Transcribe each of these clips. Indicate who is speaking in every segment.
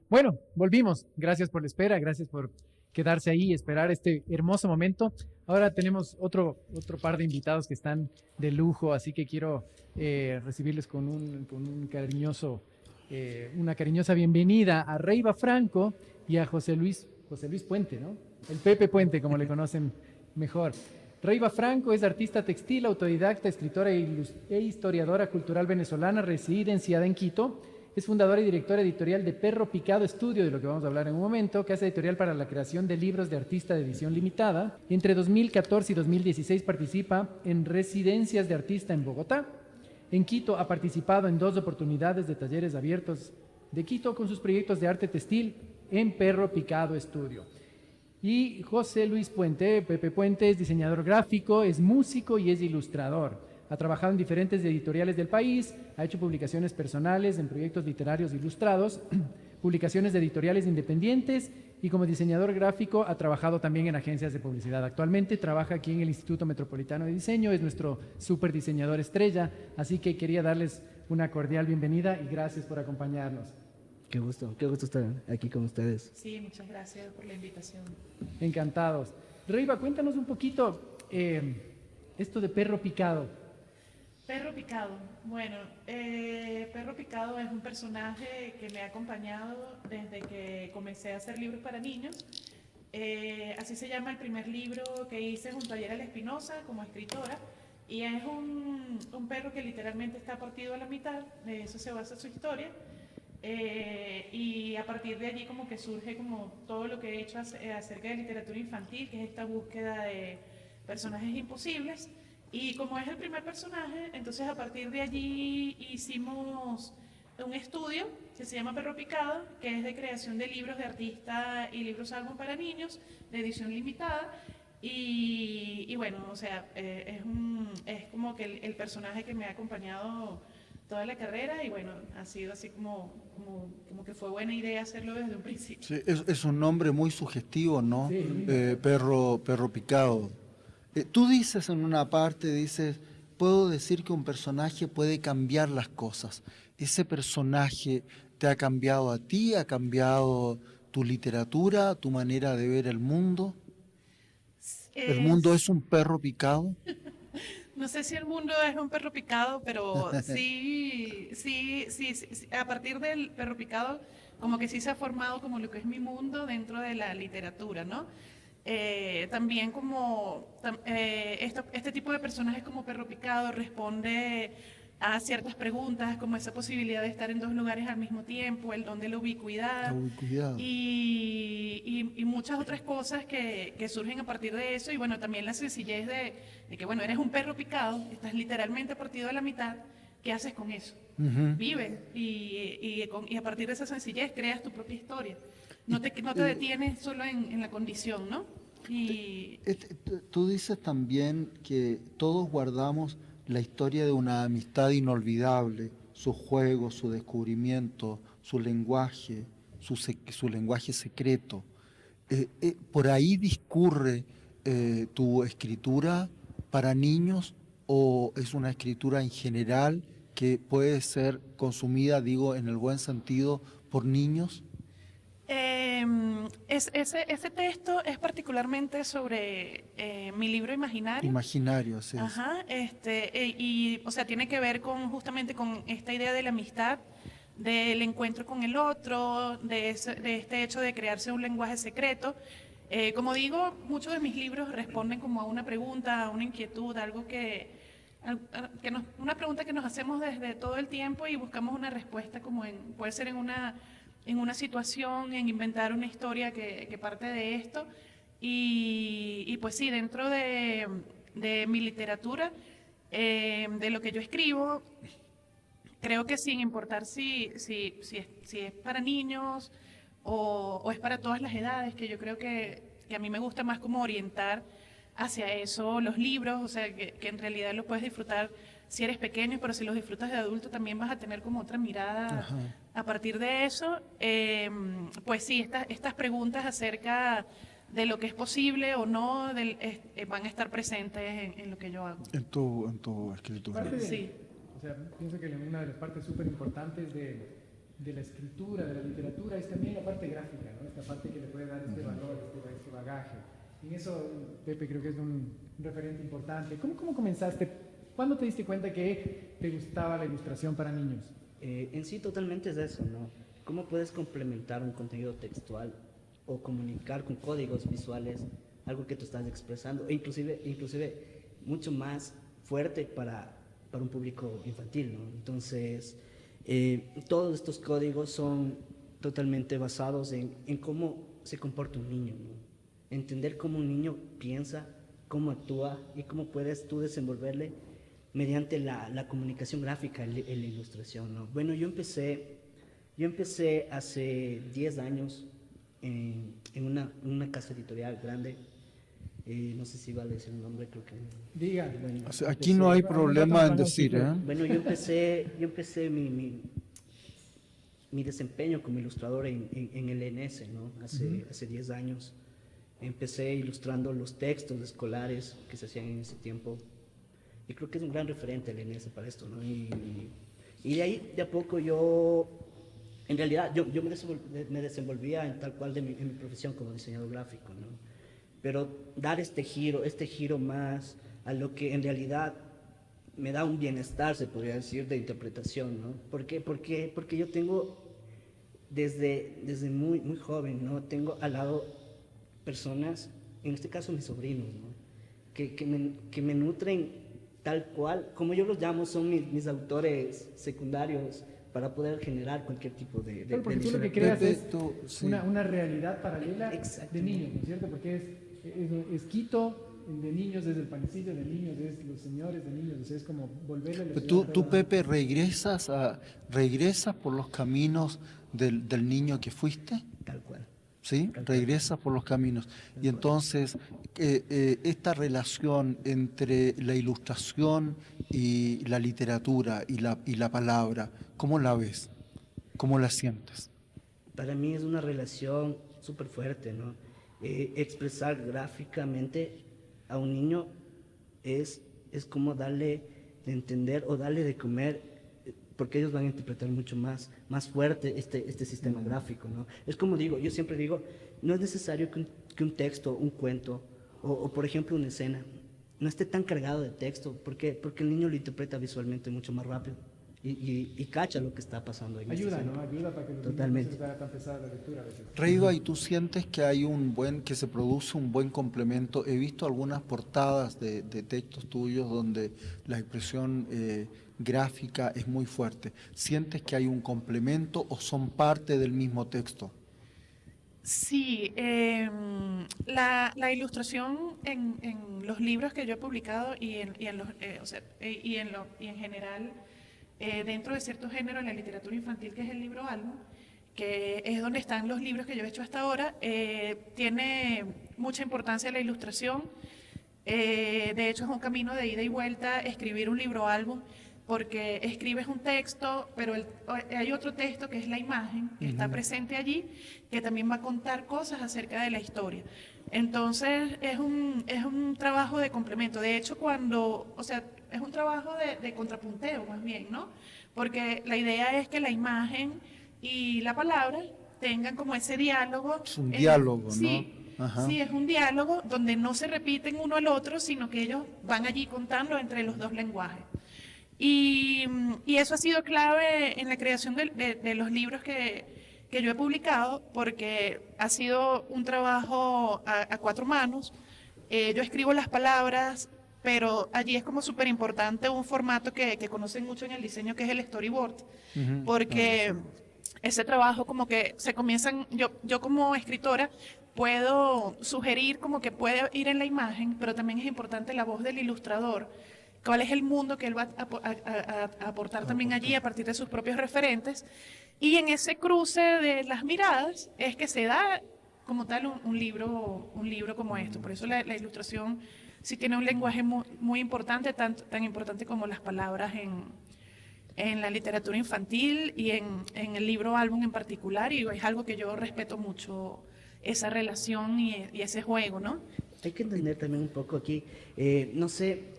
Speaker 1: Bueno, volvimos. Gracias por la espera, gracias por quedarse ahí y esperar este hermoso momento. Ahora tenemos otro par de invitados que están de lujo, así que quiero recibirles con un una cariñosa bienvenida a Reiva Franco y a José Luis Puente, ¿no? El Pepe Puente, como le conocen mejor. Reiva Franco es artista textil, autodidacta, escritora e historiadora cultural venezolana, residenciada en Quito. Es fundadora y directora editorial de Perro Picado Estudio, de lo que vamos a hablar en un momento, que hace editorial para la creación de libros de artista de edición limitada. Entre 2014 y 2016 participa en residencias de artista en Bogotá. En Quito ha participado en 2 oportunidades de talleres abiertos de Quito con sus proyectos de arte textil en Perro Picado Estudio. Y José Luis Puente, Pepe Puente, es diseñador gráfico, es músico y es ilustrador. Ha trabajado en diferentes editoriales del país, ha hecho publicaciones personales en proyectos literarios ilustrados, publicaciones de editoriales independientes y como diseñador gráfico ha trabajado también en agencias de publicidad. Actualmente trabaja aquí en el Instituto Metropolitano de Diseño, es nuestro super diseñador estrella, así que quería darles una cordial bienvenida y gracias por acompañarnos.
Speaker 2: Qué gusto estar aquí con ustedes.
Speaker 3: Sí, muchas gracias por la invitación.
Speaker 1: Encantados. Reiva, cuéntanos un poquito esto de Perro Picado.
Speaker 3: Perro Picado. Bueno, Perro Picado es un personaje que me ha acompañado desde que comencé a hacer libros para niños. Así se llama el primer libro que hice junto a Yerel Espinosa como escritora. Y es un perro que literalmente está partido a la mitad, de eso se basa su historia. Y a partir de allí como que surge como todo lo que he hecho acerca de literatura infantil, que es esta búsqueda de personajes imposibles. Y como es el primer personaje, entonces a partir de allí hicimos un estudio que se llama Perro Picado, que es de creación de libros de artista y libros álbum para niños, de edición limitada. Y bueno, o sea, es como que el personaje que me ha acompañado toda la carrera y bueno, ha sido así como que fue buena idea hacerlo desde un principio.
Speaker 4: Sí, es un nombre muy sugestivo, ¿no?
Speaker 1: Sí.
Speaker 4: Perro picado. Tú dices en una parte, dices, puedo decir que un personaje puede cambiar las cosas. ¿Ese personaje te ha cambiado a ti? ¿Ha cambiado tu literatura, tu manera de ver el mundo? ¿El mundo es un perro picado?
Speaker 3: No sé si el mundo es un perro picado, pero sí, a partir del perro picado, como que sí se ha formado como lo que es mi mundo dentro de la literatura, ¿no? También este tipo de personajes como perro picado responde a ciertas preguntas, como esa posibilidad de estar en 2 lugares al mismo tiempo, el don de la ubicuidad
Speaker 4: La ubicuidad.
Speaker 3: y muchas otras cosas que surgen a partir de eso. Y bueno, también la sencillez de que, bueno, eres un perro picado, estás literalmente partido a la mitad, ¿qué haces con eso? Vives y a partir de esa sencillez creas tu propia historia. No te detienes solo en la condición, ¿no? Y
Speaker 4: Tú dices también que todos guardamos la historia de una amistad inolvidable, su juego, su descubrimiento, su lenguaje, su lenguaje secreto. ¿Por ahí discurre tu escritura para niños o es una escritura en general que puede ser consumida, digo, en el buen sentido, por niños?
Speaker 3: ese texto es particularmente sobre mi libro imaginario.
Speaker 4: Imaginario, sí.
Speaker 3: Ajá, o sea, tiene que ver justamente con esta idea de la amistad, del encuentro con el otro, de este hecho de crearse un lenguaje secreto. Como digo, muchos de mis libros responden como a una pregunta, a una inquietud, algo una pregunta que nos hacemos desde todo el tiempo y buscamos una respuesta puede ser en una situación, en inventar una historia que parte de esto. Y pues sí, dentro de mi literatura, de lo que yo escribo, creo que sin importar si es para niños o es para todas las edades, que yo creo que a mí me gusta más como orientar hacia eso los libros, o sea, que en realidad los puedes disfrutar si eres pequeño, pero si los disfrutas de adulto también vas a tener como otra mirada.
Speaker 4: Ajá.
Speaker 3: A partir de eso. Pues sí, estas preguntas acerca de lo que es posible o no van a estar presentes en lo que yo hago.
Speaker 4: En tu escritura.
Speaker 1: Parte de-
Speaker 3: Sí.
Speaker 1: O sea, pienso que una de las partes súper importantes de la escritura, de la literatura, es también la parte gráfica, ¿no? Esta parte que le puede dar este valor, este bagaje. En eso, Pepe, creo que es un referente importante. ¿Cómo comenzaste? ¿Cuándo te diste cuenta que te gustaba la ilustración para niños?
Speaker 2: En sí totalmente es eso, ¿no? ¿Cómo puedes complementar un contenido textual o comunicar con códigos visuales algo que tú estás expresando, e inclusive mucho más fuerte para un público infantil, ¿no? Entonces, todos estos códigos son totalmente basados en cómo se comporta un niño, ¿no? Entender cómo un niño piensa, cómo actúa y cómo puedes tú desenvolverle mediante la comunicación gráfica en la ilustración, ¿no? Bueno, yo empecé hace 10 años en una casa editorial grande. No sé si vale decir un nombre, creo que...
Speaker 1: Diga.
Speaker 2: Bueno,
Speaker 4: O sea, aquí no hay problema en decir, ¿eh?
Speaker 2: bueno, yo empecé mi desempeño como ilustrador en el ENS, ¿no? Hace 10 años. Empecé ilustrando los textos escolares que se hacían en ese tiempo. Y creo que es un gran referente el ENS para esto, ¿no? Y de ahí, de a poco, en realidad, yo me desenvolvía en tal cual en mi profesión como diseñador gráfico, ¿no? Pero dar este giro más a lo que en realidad me da un bienestar, se podría decir, de interpretación, ¿no? ¿Por qué? Porque yo tengo, desde muy, muy joven, ¿no? Tengo al lado personas, en este caso mis sobrinos, ¿no? Que me nutren tal cual, como yo los llamo, son mis autores secundarios para poder generar cualquier tipo de
Speaker 1: Claro, porque tú lo que
Speaker 4: literatura.
Speaker 1: creas es
Speaker 4: Sí.
Speaker 1: una realidad paralela de
Speaker 2: Exactamente.
Speaker 1: niños, ¿no es cierto? Porque es Quito, de niños es el panecillo, de niños es los señores, de niños, o sea, es como volverle a la
Speaker 4: Pero
Speaker 1: ciudad
Speaker 4: tú,
Speaker 1: redonda.
Speaker 4: Pepe, regresas por los caminos del niño que fuiste,
Speaker 2: Tal cual.
Speaker 4: ¿sí? Regresas por los caminos. Y entonces, esta relación entre la ilustración y la literatura y la palabra, ¿cómo la ves? ¿Cómo la sientes?
Speaker 2: Para mí es una relación súper fuerte, ¿no? Expresar gráficamente a un niño es como darle de entender o darle de comer, porque ellos van a interpretar mucho más fuerte este sistema gráfico, ¿no? Es como digo, yo siempre digo, no es necesario que un texto, un cuento o por ejemplo una escena no esté tan cargado de texto, porque el niño lo interpreta visualmente mucho más rápido y cacha lo que está pasando en esta
Speaker 1: Ayuda,
Speaker 2: escena.
Speaker 1: ¿no? Ayuda para que los
Speaker 2: Totalmente.
Speaker 1: niños no se les haga tan pesada la lectura a veces.
Speaker 4: Reiva, ¿y tú sientes que hay que se produce un buen complemento? He visto algunas portadas de textos tuyos donde la expresión gráfica es muy fuerte. ¿Sientes que hay un complemento o son parte del mismo texto?
Speaker 3: Sí, la ilustración en los libros que yo he publicado y en general dentro de cierto género en la literatura infantil, que es el libro álbum, que es donde están los libros que yo he hecho hasta ahora, tiene mucha importancia la ilustración. De hecho, es un camino de ida y vuelta escribir un libro álbum, porque escribes un texto, pero hay otro texto que es la imagen, que está presente allí, que también va a contar cosas acerca de la historia. Entonces, es un trabajo de complemento. De hecho, es un trabajo de contrapunteo más bien, ¿no? Porque la idea es que la imagen y la palabra tengan como ese diálogo.
Speaker 4: Es un diálogo, ¿no?
Speaker 3: Sí,
Speaker 4: Ajá.
Speaker 3: sí, es un diálogo donde no se repiten uno al otro, sino que ellos van allí contando entre los dos lenguajes. Y eso ha sido clave en la creación de los libros que yo he publicado, porque ha sido un trabajo a cuatro manos. Yo escribo las palabras, pero allí es como súper importante un formato que conocen mucho en el diseño, que es el storyboard, porque ese trabajo como que se comienzan, yo como escritora puedo sugerir como que puede ir en la imagen, pero también es importante la voz del ilustrador, cuál es el mundo que él va a aportar también allí a partir de sus propios referentes, y en ese cruce de las miradas es que se da como tal un libro como esto. Por eso la ilustración sí tiene un lenguaje muy importante, tan importante como las palabras en la literatura infantil y en el libro álbum en particular, y es algo que yo respeto mucho, esa relación y ese juego, ¿no?
Speaker 2: Hay que entender también un poco aquí, no sé,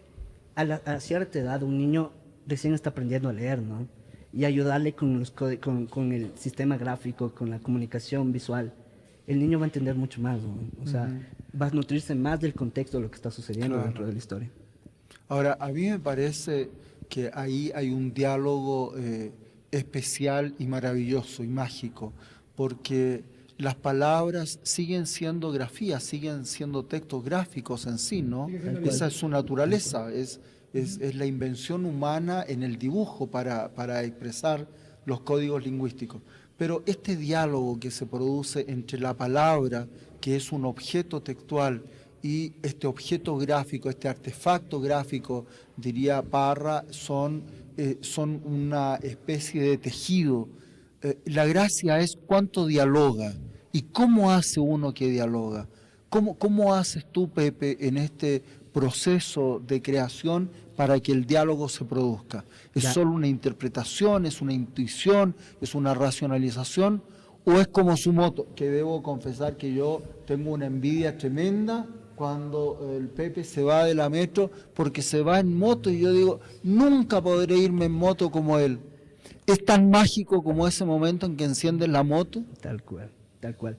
Speaker 2: a cierta edad un niño recién está aprendiendo a leer, ¿no? y ayudarle con, con el sistema gráfico, con la comunicación visual, el niño va a entender mucho más, ¿no? O sea, va a nutrirse más del contexto de lo que está sucediendo
Speaker 4: Claro.
Speaker 2: dentro de la historia.
Speaker 4: Ahora, a mí me parece que ahí hay un diálogo especial y maravilloso y mágico, porque las palabras siguen siendo grafías, siguen siendo textos gráficos en sí, ¿no? Esa es su naturaleza, es la invención humana en el dibujo para expresar los códigos lingüísticos. Pero este diálogo que se produce entre la palabra, que es un objeto textual, y este objeto gráfico, este artefacto gráfico, diría Parra, son una especie de tejido. La gracia es cuánto dialoga y cómo hace uno que dialoga. ¿Cómo haces tú, Pepe, en este proceso de creación para que el diálogo se produzca? ¿Es solo una interpretación, es una intuición, es una racionalización? ¿O es como su moto? Que debo confesar que yo tengo una envidia tremenda cuando el Pepe se va de la metro, porque se va en moto y yo digo, nunca podré irme en moto como él. ¿Es tan mágico como ese momento en que enciendes la moto?
Speaker 2: Tal cual, tal cual.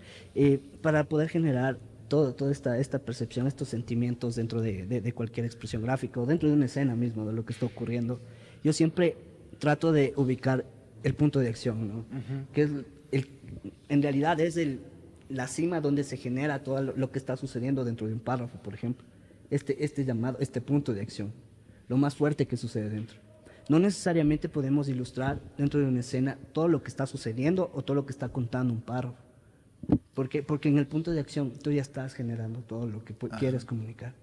Speaker 2: Para poder generar toda esta percepción, estos sentimientos dentro de cualquier expresión gráfica o dentro de una escena misma de lo que está ocurriendo, yo siempre trato de ubicar el punto de acción, ¿no? Que es en realidad es la cima donde se genera todo lo que está sucediendo dentro de un párrafo, por ejemplo. Este punto de acción, lo más fuerte que sucede dentro. No necesariamente podemos ilustrar dentro de una escena todo lo que está sucediendo o todo lo que está contando un párrafo. Porque en el punto de acción tú ya estás generando todo lo que quieres comunicar.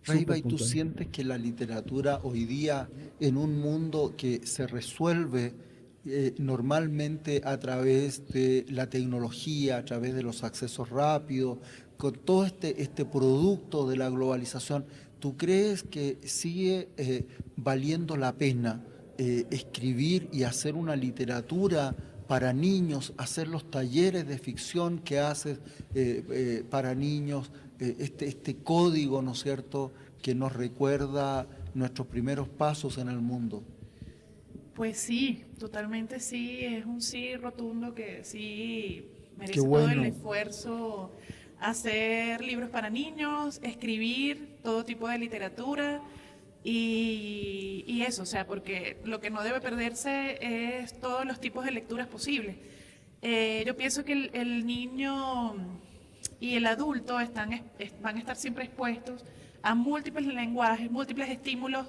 Speaker 4: Raiva, ¿y tú sientes que la literatura hoy día, en un mundo que se resuelve normalmente a través de la tecnología, a través de los accesos rápidos, con todo este producto de la globalización, ¿tú crees que sigue valiendo la pena escribir y hacer una literatura para niños, hacer los talleres de ficción que haces para niños, este código, ¿no es cierto?, que nos recuerda nuestros primeros pasos en el mundo?
Speaker 3: Pues sí, totalmente sí, es un sí rotundo que sí merece
Speaker 4: Qué
Speaker 3: todo
Speaker 4: bueno.
Speaker 3: el esfuerzo, hacer libros para niños, escribir todo tipo de literatura y eso, o sea, porque lo que no debe perderse es todos los tipos de lecturas posibles. Yo pienso que el niño y el adulto van a estar siempre expuestos a múltiples lenguajes, múltiples estímulos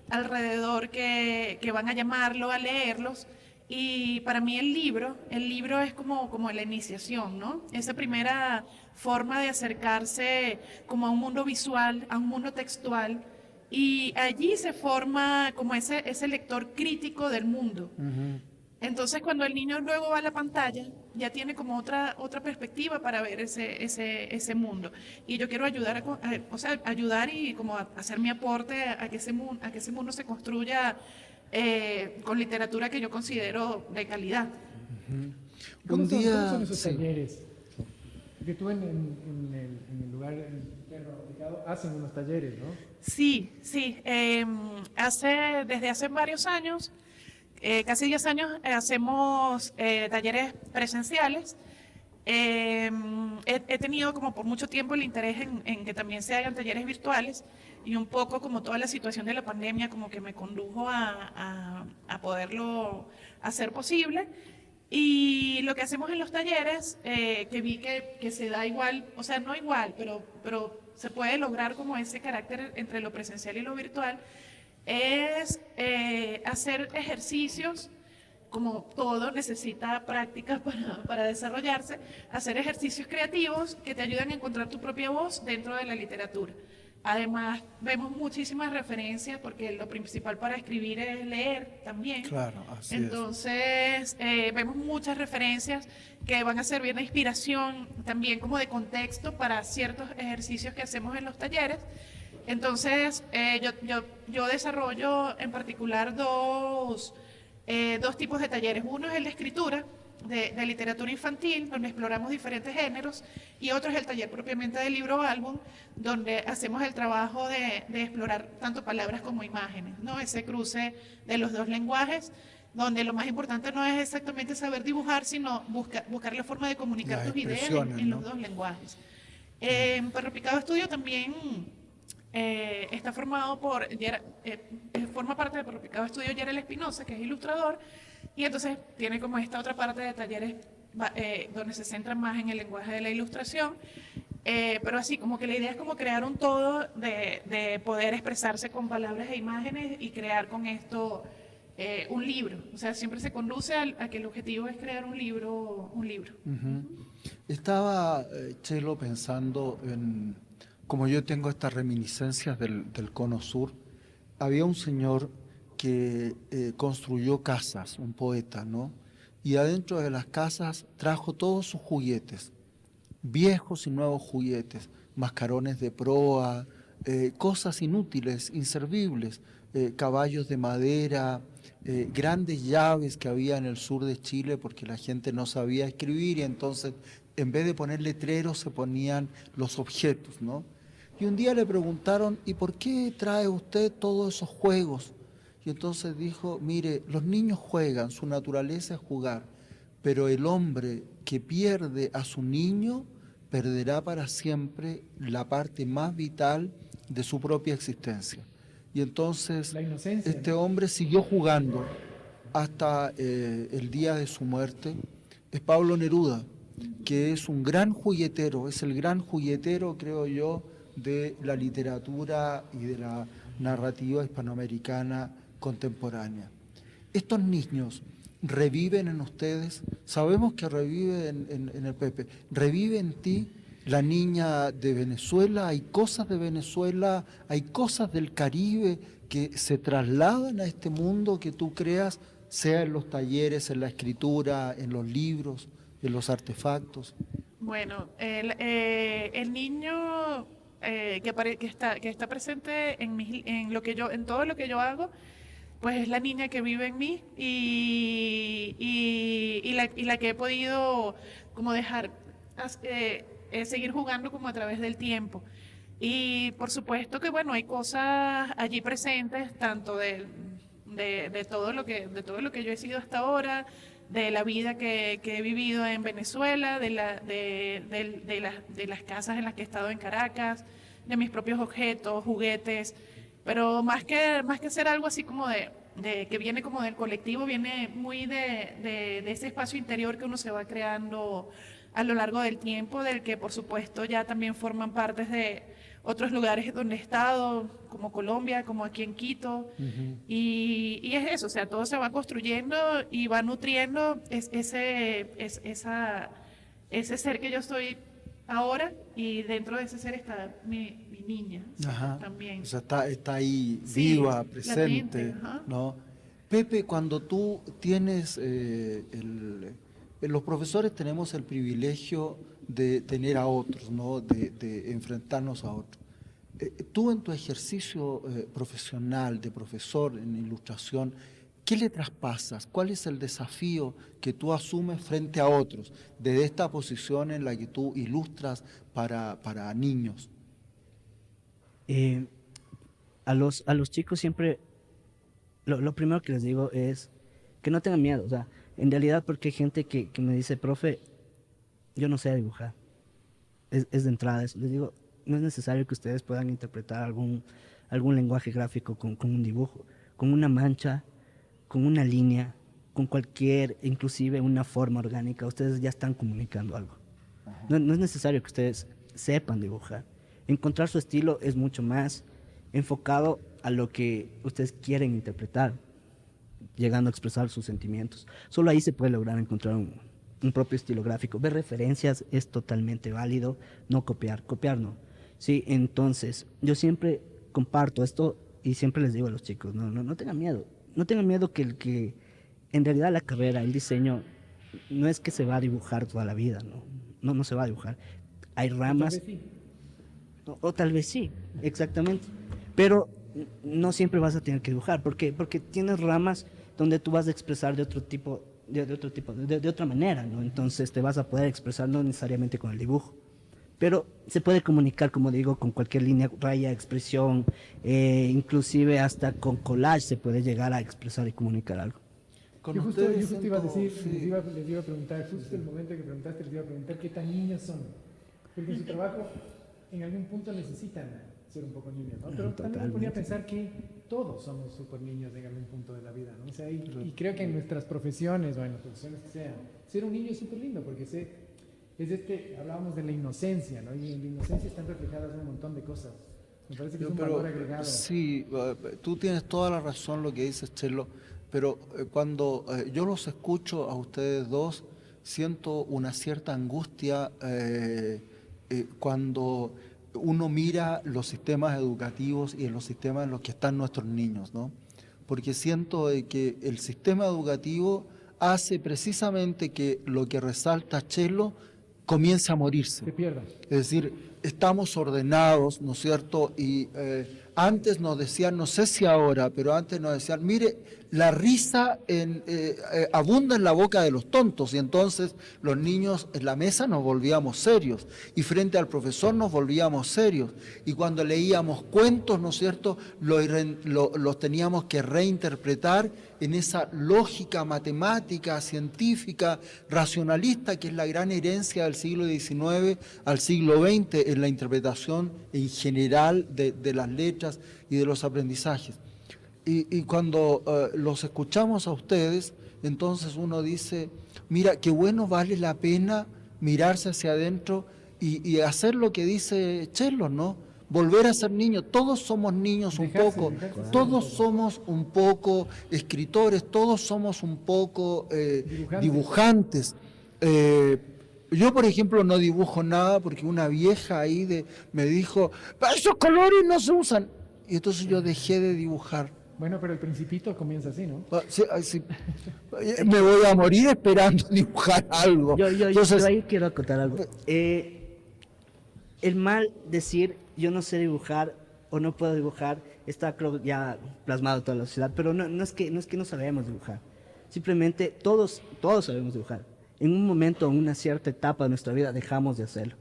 Speaker 3: alrededor que van a llamarlo, a leerlos. Y para mí el libro es como la iniciación, ¿no? Esa primera forma de acercarse como a un mundo visual, a un mundo textual. Y allí se forma como ese lector crítico del mundo. Entonces, cuando el niño luego va a la pantalla, ya tiene como otra perspectiva para ver ese mundo. Y yo quiero ayudar, ayudar y como hacer mi aporte a que ese mundo se construya con literatura que yo considero de calidad.
Speaker 1: ¿Cómo
Speaker 4: Un
Speaker 1: son,
Speaker 4: día,
Speaker 1: cómo son esos
Speaker 4: sí.
Speaker 1: talleres? Porque tú en el lugar en el perro aplicado hacen unos talleres, ¿no?
Speaker 3: Sí. Desde hace varios años, casi 10 años, hacemos talleres presenciales. He tenido como por mucho tiempo el interés en que también se hagan talleres virtuales y un poco como toda la situación de la pandemia como que me condujo a poderlo hacer posible. Y lo que hacemos en los talleres, que vi que se da igual, o sea, no igual, pero se puede lograr como ese carácter entre lo presencial y lo virtual, es hacer ejercicios, como todo necesita práctica para desarrollarse, hacer ejercicios creativos que te ayudan a encontrar tu propia voz dentro de la literatura. Además, vemos muchísimas referencias porque lo principal para escribir es leer también.
Speaker 4: Claro, así
Speaker 3: Entonces, vemos muchas referencias que van a servir de inspiración, también como de contexto para ciertos ejercicios que hacemos en los talleres. Entonces, yo desarrollo en particular dos tipos de talleres. Uno es el de escritura, de literatura infantil, donde exploramos diferentes géneros, y otro es el taller propiamente del libro o álbum, donde hacemos el trabajo de explorar tanto palabras como imágenes, ¿no? Ese cruce de los dos lenguajes donde lo más importante no es exactamente saber dibujar, sino buscar la forma de comunicar
Speaker 4: Las
Speaker 3: tus ideas
Speaker 4: expresiones,
Speaker 3: en
Speaker 4: ¿no?
Speaker 3: los dos lenguajes. Perro Picado Estudio también está formado por, forma parte de Perro Picado Estudio Yerel Espinosa, que es ilustrador, y entonces tiene como esta otra parte de talleres donde se centra más en el lenguaje de la ilustración, pero así como que la idea es como crear un todo de poder expresarse con palabras e imágenes y crear con esto un libro. O sea, siempre se conduce a que el objetivo es crear un libro.
Speaker 4: Ujú. Estaba, Chelo, pensando en, como yo tengo estas reminiscencias del Cono Sur, había un señor que construyó casas, un poeta, ¿no? Y adentro de las casas trajo todos sus juguetes, viejos y nuevos juguetes, mascarones de proa, cosas inútiles, inservibles, caballos de madera, grandes llaves que había en el sur de Chile porque la gente no sabía escribir y entonces en vez de poner letreros se ponían los objetos, ¿no? Y un día le preguntaron, ¿y por qué trae usted todos esos juegos? Y entonces dijo, mire, los niños juegan, su naturaleza es jugar, pero el hombre que pierde a su niño perderá para siempre la parte más vital de su propia existencia. Y entonces
Speaker 1: La inocencia.
Speaker 4: este hombre siguió jugando hasta el día de su muerte. Es Pablo Neruda, que es un gran juguetero, es el gran juguetero, creo yo, de la literatura y de la narrativa hispanoamericana contemporánea. Estos niños reviven en ustedes, sabemos que reviven en el Pepe, revive en ti la niña de Venezuela, hay cosas de Venezuela, hay cosas del Caribe que se trasladan a este mundo que tú creas, sea en los talleres, en la escritura, en los libros, en los artefactos.
Speaker 3: Bueno, el niño que está presente en todo lo que yo hago, pues es la niña que vive en mí y la que he podido como dejar seguir jugando como a través del tiempo. Y por supuesto que bueno, hay cosas allí presentes, tanto de todo lo que yo he sido hasta ahora, de la vida que he vivido en Venezuela, de las casas en las que he estado en Caracas, de mis propios objetos, juguetes, pero más que ser algo así como de que viene como del colectivo, viene muy de ese espacio interior que uno se va creando a lo largo del tiempo, del que por supuesto ya también forman partes de otros lugares donde he estado, como Colombia, como aquí en Quito, y es eso, o sea, todo se va construyendo y va nutriendo ese ser que yo soy ahora, y dentro de ese ser está mi niña, o sea, también.
Speaker 4: O sea, está ahí
Speaker 3: Sí,
Speaker 4: viva, presente,
Speaker 3: latente, ajá.
Speaker 4: ¿no? Pepe, cuando tú tienes, los profesores tenemos el privilegio de tener a otros, ¿no? De enfrentarnos a otros. Tú en tu ejercicio profesional de profesor en ilustración, ¿qué le traspasas? ¿Cuál es el desafío que tú asumes frente a otros desde esta posición en la que tú ilustras para niños?
Speaker 2: A los chicos siempre, lo primero que les digo es que no tengan miedo. O sea, en realidad, porque hay gente que me dice, profe, yo no sé dibujar. Es de entrada eso. Les digo, no es necesario que ustedes puedan interpretar algún lenguaje gráfico con un dibujo, con una mancha, con una línea, con cualquier, inclusive una forma orgánica. Ustedes ya están comunicando algo. No es necesario que ustedes sepan dibujar. Encontrar su estilo es mucho más enfocado a lo que ustedes quieren interpretar, llegando a expresar sus sentimientos. Solo ahí se puede lograr encontrar un propio estilo gráfico. Ver referencias es totalmente válido, no copiar no. Sí, entonces yo siempre comparto esto y siempre les digo a los chicos, no tengan miedo. No tengan miedo que en realidad la carrera, el diseño, no es que se va a dibujar toda la vida, no se va a dibujar. Hay ramas,
Speaker 1: Tal vez sí.
Speaker 2: o tal vez sí, exactamente. Pero no siempre vas a tener que dibujar, porque tienes ramas donde tú vas a expresar de otra manera, ¿no? Entonces te vas a poder expresar no necesariamente con el dibujo, pero se puede comunicar, como digo, con cualquier línea, raya, expresión, inclusive hasta con collage se puede llegar a expresar y comunicar algo.
Speaker 4: Con
Speaker 1: Yo justo
Speaker 4: ustedes
Speaker 1: iba a
Speaker 4: siento-
Speaker 1: decir,
Speaker 4: sí.
Speaker 1: les iba a preguntar, justo el momento que preguntaste, les iba a preguntar qué tan niños son. Porque en su trabajo, en algún punto necesitan ser un poco niños, ¿no? Pero también me ponía a pensar que todos somos súper niños en algún punto de la vida, ¿no? O sea, y creo que en nuestras profesiones o en las profesiones que sean, ser un niño es súper lindo porque hablábamos de la inocencia, ¿no? Y en la inocencia están reflejadas un montón de cosas. Me parece que es un valor agregado.
Speaker 4: Sí, tú tienes toda la razón lo que dices, Chelo, pero cuando yo los escucho a ustedes dos, siento una cierta angustia cuando uno mira los sistemas educativos y en los sistemas en los que están nuestros niños, ¿no? Porque siento de que el sistema educativo hace precisamente que lo que resalta Chelo comience a morirse.
Speaker 1: Se pierda.
Speaker 4: Es decir, estamos ordenados, ¿no es cierto? Y antes nos decían, no sé si ahora, pero antes nos decían, mire, la risa abunda en la boca de los tontos, y entonces los niños en la mesa nos volvíamos serios, y frente al profesor nos volvíamos serios, y cuando leíamos cuentos, ¿no es cierto?, los teníamos que reinterpretar en esa lógica matemática, científica, racionalista, que es la gran herencia del siglo XIX al siglo XX en la interpretación en general de las letras y de los aprendizajes. Y cuando los escuchamos a ustedes, entonces uno dice, mira, qué bueno, vale la pena mirarse hacia adentro y hacer lo que dice Chelo, ¿no? Volver a ser niños. Todos somos niños un poco, todos somos un poco escritores, todos somos un poco dibujantes. Yo, por ejemplo, no dibujo nada porque una vieja ahí me dijo, esos colores no se usan. Y entonces yo dejé de dibujar.
Speaker 1: Bueno, pero el Principito comienza así, ¿no?
Speaker 4: Sí, sí. Me voy a morir esperando dibujar algo.
Speaker 2: Yo ahí quiero acotar algo. El mal decir yo no sé dibujar o no puedo dibujar está, creo, ya plasmado en toda la sociedad, pero no es que no sabemos dibujar. Simplemente todos sabemos dibujar. En un momento, en una cierta etapa de nuestra vida, dejamos de hacerlo.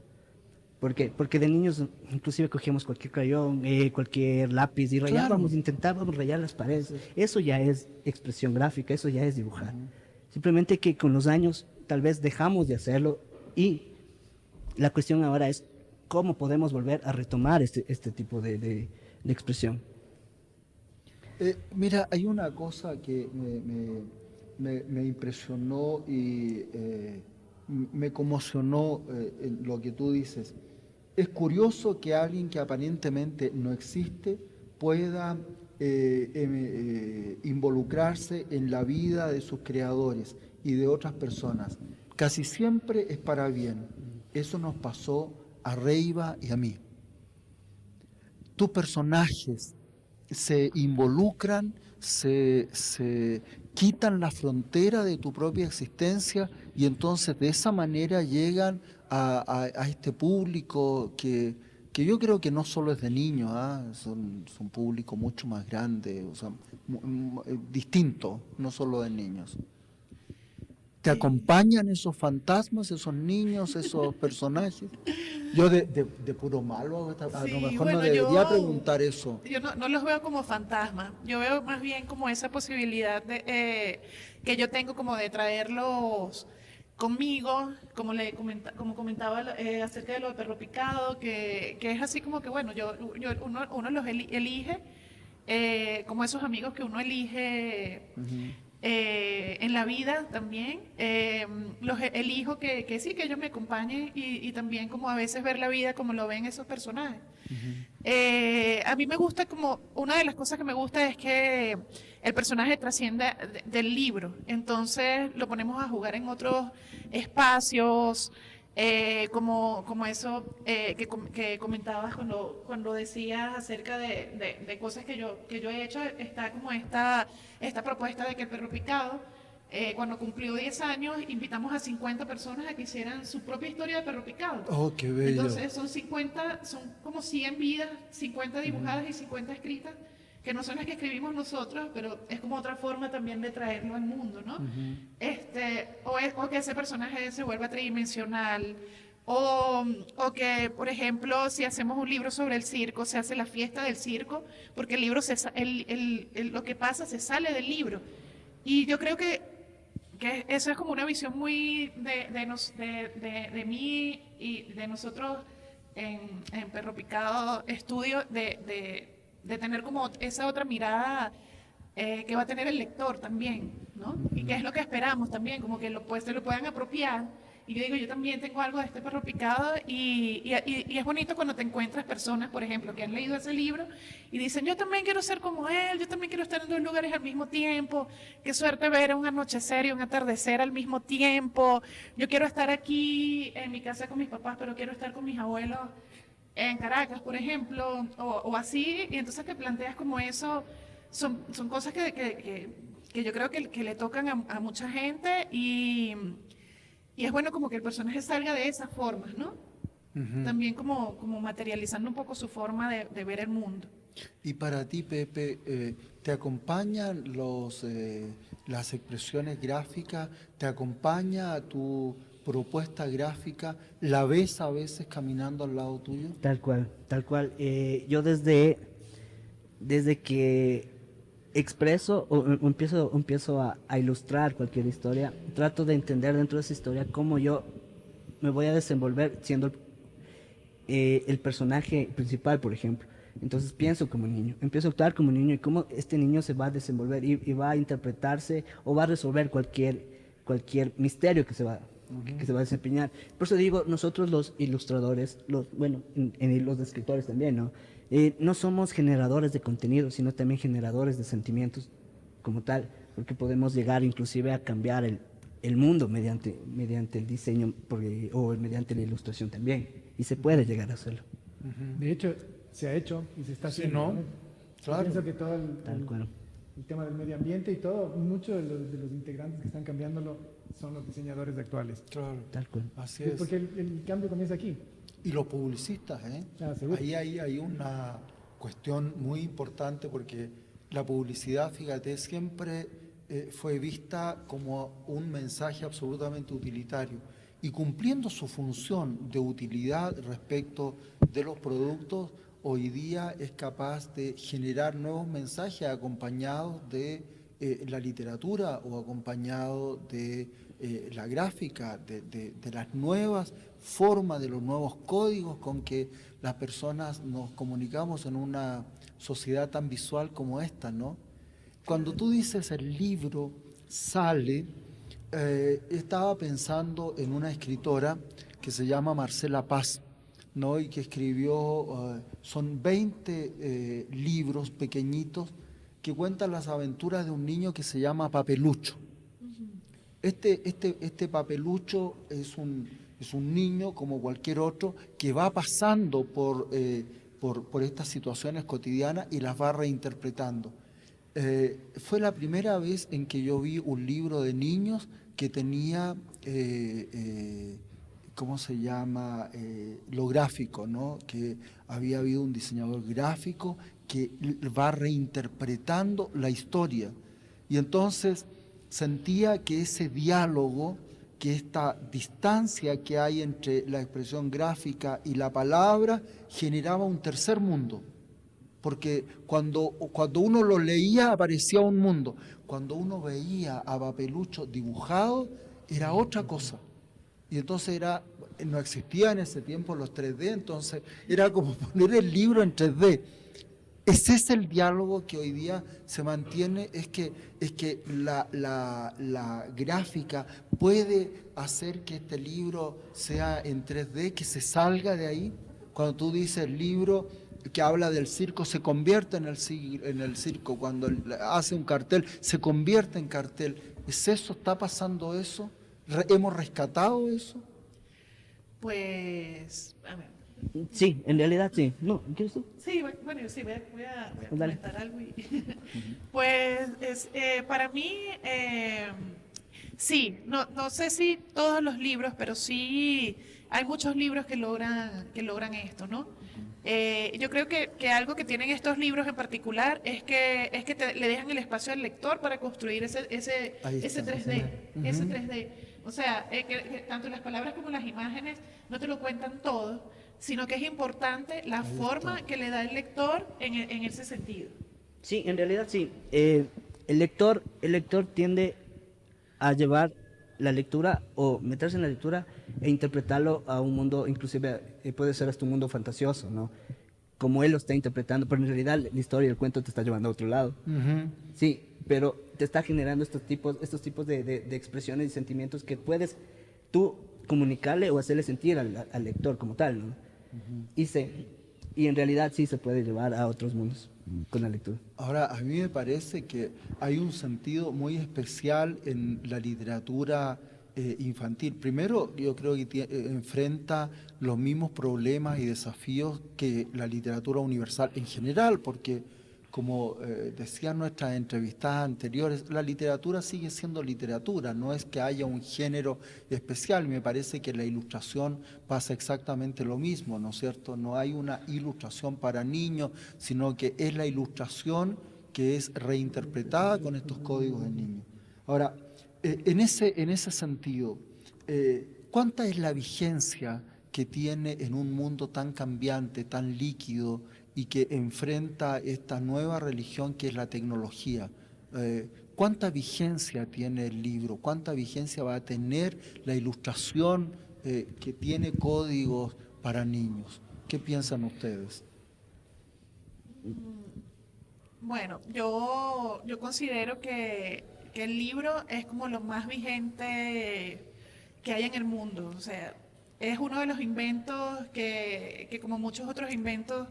Speaker 2: Porque de niños inclusive cogíamos cualquier crayón, cualquier lápiz y rayábamos, intentábamos rayar las paredes. Eso ya es expresión gráfica, eso ya es dibujar. Simplemente que con los años tal vez dejamos de hacerlo, y la cuestión ahora es cómo podemos volver a retomar este tipo de expresión.
Speaker 4: Mira, hay una cosa que me impresionó y me conmocionó en lo que tú dices. Es curioso que alguien que aparentemente no existe pueda involucrarse en la vida de sus creadores y de otras personas. Casi siempre es para bien. Eso nos pasó a Reiva y a mí. Tus personajes se involucran, se quitan la frontera de tu propia existencia, y entonces de esa manera llegan a este público que yo creo que no solo es de niños, son público mucho más grande, o sea, distinto, no solo de niños. ¿Te acompañan esos fantasmas, esos niños, esos personajes? Yo de puro malo, a lo mejor
Speaker 3: bueno,
Speaker 4: no debería preguntar eso.
Speaker 3: Yo no los veo como fantasmas, yo veo más bien como esa posibilidad que yo tengo como de traerlos conmigo, como comentaba acerca de lo de Perro Picado, que es así como que, bueno, uno los elige, como esos amigos que uno elige. En la vida también, los elijo que sí, que ellos me acompañen, y también como a veces ver la vida como lo ven esos personajes. A mí me gusta, como una de las cosas que me gusta es que el personaje trasciende del libro, entonces lo ponemos a jugar en otros espacios, como eso que comentabas cuando decías acerca de cosas que yo he hecho. Está como esta propuesta de que el Perro Picado, cuando cumplió 10 años, invitamos a 50 personas a que hicieran su propia historia de Perro Picado.
Speaker 4: Oh, qué bello.
Speaker 3: Entonces son como 100 vidas, 50 dibujadas y 50 escritas, que no son las que escribimos nosotros, pero es como otra forma también de traerlo al mundo, ¿no? O que ese personaje se vuelva tridimensional, o que, por ejemplo, si hacemos un libro sobre el circo, se hace la fiesta del circo, porque el libro lo que pasa se sale del libro. Y yo creo que que eso es como una visión muy de mí y de nosotros en Perro Picado Estudio, de tener como esa otra mirada que va a tener el lector también, ¿no? Y que es lo que esperamos también, como que se lo puedan apropiar. Y yo digo, yo también tengo algo de este Perro Picado y es bonito cuando te encuentras personas, por ejemplo, que han leído ese libro y dicen, yo también quiero ser como él, yo también quiero estar en 2 lugares al mismo tiempo, qué suerte ver un anochecer y un atardecer al mismo tiempo, yo quiero estar aquí en mi casa con mis papás, pero quiero estar con mis abuelos en Caracas, por ejemplo, o así, y entonces te planteas como eso, son cosas que yo creo que le tocan a mucha gente y es bueno como que el personaje salga de esas formas, ¿no? También como materializando un poco su forma de ver el mundo.
Speaker 4: Y para ti, Pepe, ¿te acompañan las expresiones gráficas? ¿Te acompaña tu propuesta gráfica? ¿La ves a veces caminando al lado tuyo?
Speaker 2: Tal cual, tal cual. Yo desde que expreso o empiezo a ilustrar cualquier historia, trato de entender dentro de esa historia cómo yo me voy a desenvolver siendo el personaje principal, por ejemplo. Entonces pienso como niño, empiezo a actuar como niño y cómo este niño se va a desenvolver y va a interpretarse o va a resolver cualquier misterio que se va a desempeñar. Por eso digo, nosotros los ilustradores, los escritores también, ¿no? No somos generadores de contenido, sino también generadores de sentimientos como tal, porque podemos llegar inclusive a cambiar el mundo mediante el diseño o mediante la ilustración también, y se puede llegar a hacerlo.
Speaker 1: De hecho, se ha hecho y se está
Speaker 4: Sí,
Speaker 1: haciendo.
Speaker 4: ¿no?
Speaker 1: Yo
Speaker 4: Claro.
Speaker 1: pienso que todo
Speaker 2: Tal cual.
Speaker 1: el tema del medio ambiente y todo, muchos de los integrantes que están cambiándolo son los diseñadores actuales.
Speaker 4: Claro,
Speaker 2: Tal cual.
Speaker 4: así es.
Speaker 1: Porque el cambio comienza aquí.
Speaker 4: Y los publicistas, ¿eh?
Speaker 1: Ah, seguro.
Speaker 4: Ahí hay una cuestión muy importante porque la publicidad, fíjate, siempre fue vista como un mensaje absolutamente utilitario y cumpliendo su función de utilidad respecto de los productos, hoy día es capaz de generar nuevos mensajes acompañados de la literatura o acompañados de la gráfica, de las nuevas formas, de los nuevos códigos con que las personas nos comunicamos en una sociedad tan visual como esta, ¿no? Cuando tú dices el libro sale, estaba pensando en una escritora que se llama Marcela Paz, ¿no? Y que escribió, son 20 libros pequeñitos que cuentan las aventuras de un niño que se llama Papelucho. Este Papelucho es un niño como cualquier otro que va pasando por estas situaciones cotidianas y las va reinterpretando. Fue la primera vez en que yo vi un libro de niños que tenía, ¿cómo se llama? Lo gráfico, ¿no? Que había habido un diseñador gráfico que va reinterpretando la historia. Y entonces sentía que ese diálogo, que esta distancia que hay entre la expresión gráfica y la palabra, generaba un tercer mundo. Porque cuando uno lo leía aparecía un mundo. Cuando uno veía a Papelucho dibujado, era otra cosa. Y entonces no existía en ese tiempo los 3D, entonces era como poner el libro en 3D. Ese es el diálogo que hoy día se mantiene, es que la gráfica puede hacer que este libro sea en 3D, que se salga de ahí. Cuando tú dices el libro que habla del circo, se convierte en el circo. Cuando hace un cartel, se convierte en cartel. ¿Es eso? ¿Está pasando eso? ¿Hemos rescatado eso?
Speaker 3: Pues, a ver.
Speaker 2: Sí, en realidad sí. No, ¿quieres tú?
Speaker 3: Sí, bueno, sí, voy a
Speaker 2: Dale.
Speaker 3: comentar algo. Pues, para mí, sí, no sé si todos los libros, pero sí hay muchos libros que logran esto, ¿no? Yo creo que algo que tienen estos libros en particular es que le dejan el espacio al lector para construir ese 3D, ese 3D. O sea, que tanto las palabras como las imágenes no te lo cuentan todo, sino que es importante la forma que le da el lector en ese sentido.
Speaker 2: Sí, en realidad sí. El lector tiende a llevar la lectura o meterse en la lectura e interpretarlo a un mundo, inclusive puede ser hasta un mundo fantasioso, ¿no? Como él lo está interpretando, pero en realidad la historia y el cuento te está llevando a otro lado. Sí, pero te está generando estos tipos de expresiones y sentimientos que puedes tú comunicarle o hacerle sentir al lector como tal, ¿no? Y en realidad sí se puede llevar a otros mundos con la lectura.
Speaker 4: Ahora, a mí me parece que hay un sentido muy especial en la literatura infantil. Primero, yo creo que enfrenta los mismos problemas y desafíos que la literatura universal en general, porque como decían nuestras entrevistadas anteriores, la literatura sigue siendo literatura, no es que haya un género especial. Me parece que en la ilustración pasa exactamente lo mismo, ¿no es cierto? No hay una ilustración para niños, sino que es la ilustración que es reinterpretada con estos códigos de niños. Ahora, en ese sentido, ¿cuánta es la vigencia que tiene en un mundo tan cambiante, tan líquido, y que enfrenta esta nueva religión que es la tecnología? ¿Cuánta vigencia tiene el libro? ¿Cuánta vigencia va a tener la ilustración que tiene códigos para niños? ¿Qué piensan ustedes?
Speaker 3: Bueno, yo considero que el libro es como lo más vigente que hay en el mundo. O sea, es uno de los inventos que como muchos otros inventos,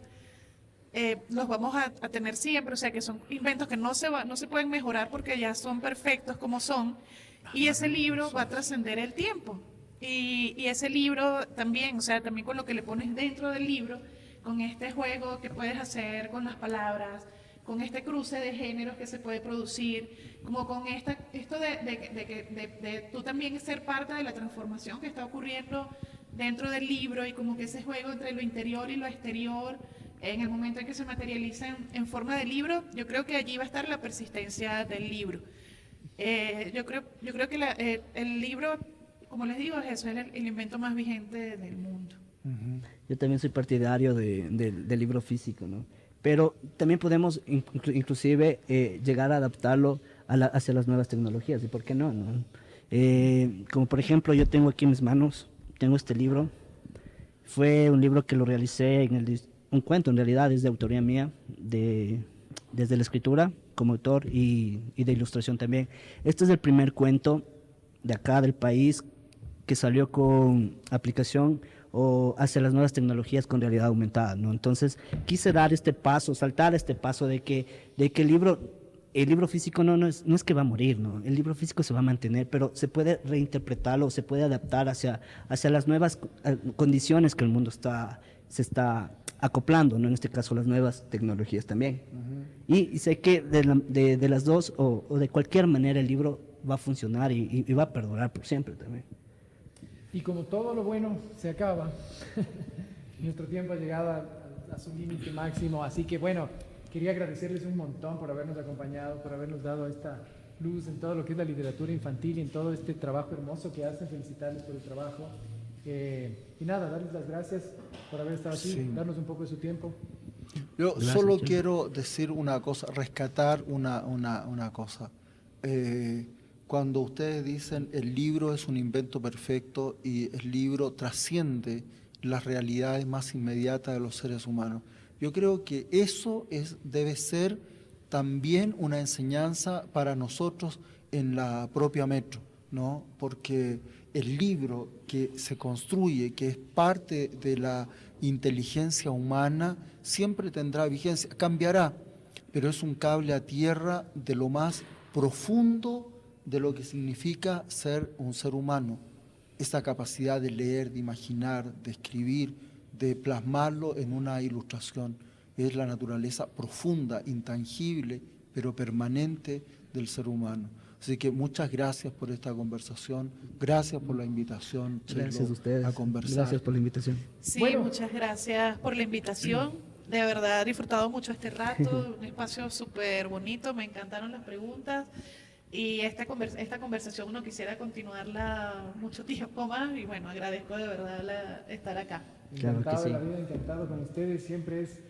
Speaker 3: los vamos a tener siempre. O sea, que son inventos que no se pueden mejorar porque ya son perfectos como son. Y ese libro va a trascender el tiempo. Y ese libro también, o sea, también con lo que le pones dentro del libro, con este juego que puedes hacer con las palabras, con este cruce de géneros que se puede producir, como con esto de tú también ser parte de la transformación que está ocurriendo dentro del libro, y como que ese juego entre lo interior y lo exterior, en el momento en que se materializa en forma de libro, yo creo que allí va a estar la persistencia del libro. Yo creo que el libro, como les digo, es eso, es el invento más vigente del mundo.
Speaker 2: Yo también soy partidario del libro físico, ¿no? Pero también podemos inclusive llegar a adaptarlo hacia las nuevas tecnologías, ¿y por qué no? ¿No? Como por ejemplo, yo tengo aquí en mis manos, tengo este libro. Fue un libro que lo realicé un cuento en realidad, es de autoría mía, desde la escritura como autor y de ilustración también. Este es el primer cuento de acá del país que salió con aplicación o hacia las nuevas tecnologías con realidad aumentada, ¿no? Entonces quise dar este paso, saltar este paso de que el libro físico no es que va a morir, ¿no? El libro físico se va a mantener, pero se puede reinterpretarlo, se puede adaptar hacia las nuevas condiciones que el mundo se está acoplando, ¿no? En este caso las nuevas tecnologías también. Y sé que de las dos o de cualquier manera el libro va a funcionar y va a perdurar por siempre también.
Speaker 1: Y como todo lo bueno se acaba, nuestro tiempo ha llegado a su límite máximo, así que bueno, quería agradecerles un montón por habernos acompañado, por habernos dado esta luz en todo lo que es la literatura infantil y en todo este trabajo hermoso que hacen. Felicitarles por el trabajo. Y nada, darles las gracias por haber estado aquí,
Speaker 4: Sí.
Speaker 1: darnos un poco de su tiempo.
Speaker 4: Yo
Speaker 2: Gracias,
Speaker 4: solo
Speaker 2: Chema.
Speaker 4: quiero decir una cosa, rescatar una cosa. Cuando ustedes dicen el libro es un invento perfecto y el libro trasciende las realidades más inmediatas de los seres humanos, yo creo que eso debe ser también una enseñanza para nosotros en la propia Metro, ¿no? Porque el libro que se construye, que es parte de la inteligencia humana, siempre tendrá vigencia, cambiará, pero es un cable a tierra de lo más profundo de lo que significa ser un ser humano. Esa capacidad de leer, de imaginar, de escribir, de plasmarlo en una ilustración, es la naturaleza profunda, intangible, pero permanente del ser humano. Así que muchas gracias por esta conversación, gracias por la invitación, Chelo,
Speaker 2: Gracias a ustedes.
Speaker 4: a conversar.
Speaker 2: Gracias por la invitación.
Speaker 3: Sí,
Speaker 1: Bueno.
Speaker 3: muchas gracias por la invitación. De verdad he disfrutado mucho este rato, un espacio súper bonito, me encantaron las preguntas y esta conversación uno quisiera continuarla mucho tiempo más y bueno, agradezco de verdad estar acá.
Speaker 2: Claro que
Speaker 1: Encantado de
Speaker 2: sí.
Speaker 1: la vida, encantado con ustedes. Siempre es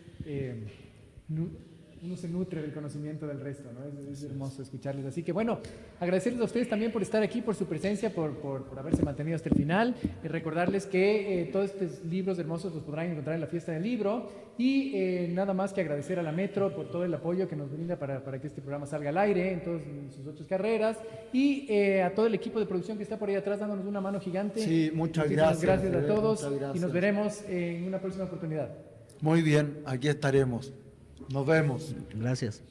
Speaker 1: uno se nutre del conocimiento del resto, ¿no? Es hermoso escucharles. Así que bueno, agradecerles a ustedes también por estar aquí, por su presencia, por haberse mantenido hasta el final. Y recordarles que todos estos libros hermosos los podrán encontrar en la Fiesta del Libro. Y nada más que agradecer a la Metro por todo el apoyo que nos brinda para que este programa salga al aire en todas sus 8 carreras. Y a todo el equipo de producción que está por ahí atrás dándonos una mano gigante.
Speaker 4: Sí, muchas
Speaker 1: Muchísimas
Speaker 4: gracias.
Speaker 1: gracias a todos
Speaker 4: Muchas gracias.
Speaker 1: y nos veremos en una próxima oportunidad.
Speaker 4: Muy bien, aquí estaremos. Nos vemos.
Speaker 2: Gracias.